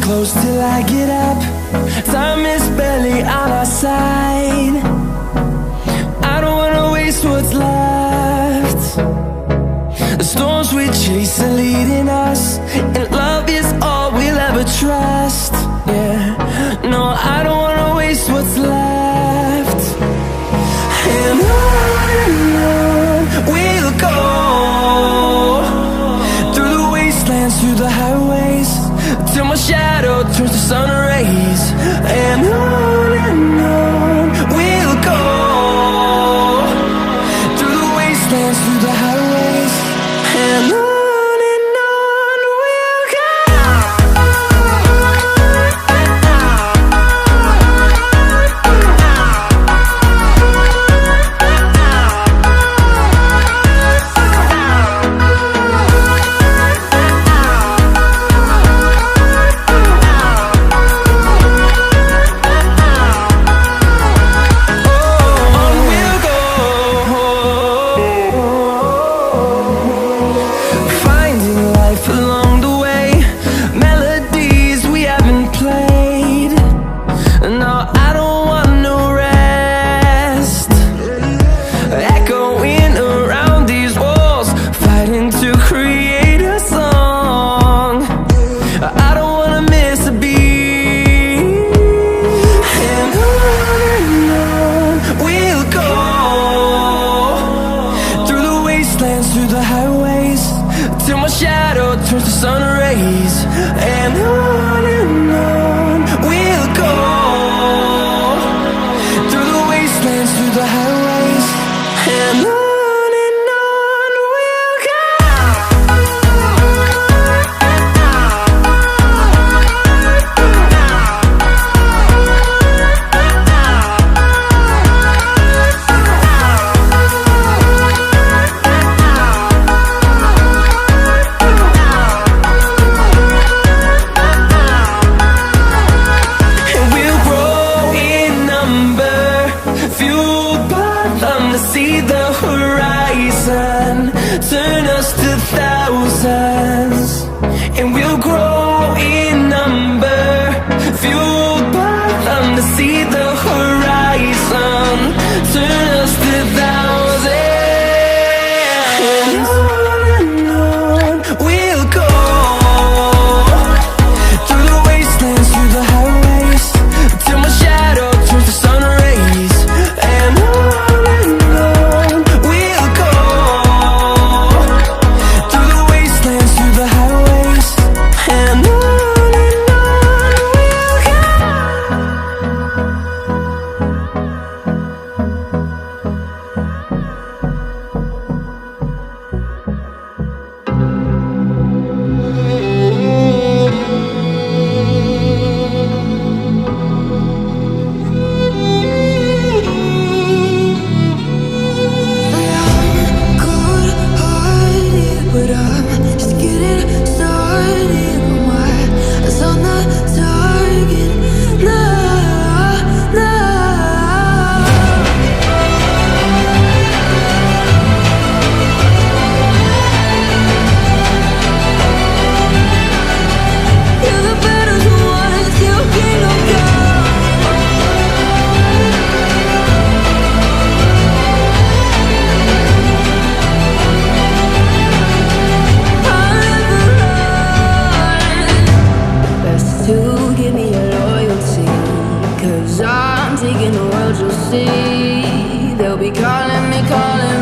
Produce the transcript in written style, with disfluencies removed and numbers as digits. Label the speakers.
Speaker 1: close till I get up. Time is barely on our side. I don't wanna waste what's left. The storms we chase are leading us, and love is all we'll ever trust. Yeah, no, I don't wanna waste what's left. And on we'll go, through the wastelands, through the highways, till my shadow turns to sun rays. And on we'll go, through the wastelands, through the highways, and on we'll go. Through the highways, till my shadow turns to sun rays. And on we'll go, through the wastelands, through the highways, and on we'll go. See the horizon, turn us to thousands, and we'll grow in number, fueled by them. To see the horizon, turn us to thousands, and on we'll go, through the wastelands, through the highways, till my shadow turns to sun rays. And
Speaker 2: I'm taking the world, you'll see. They'll be calling me, calling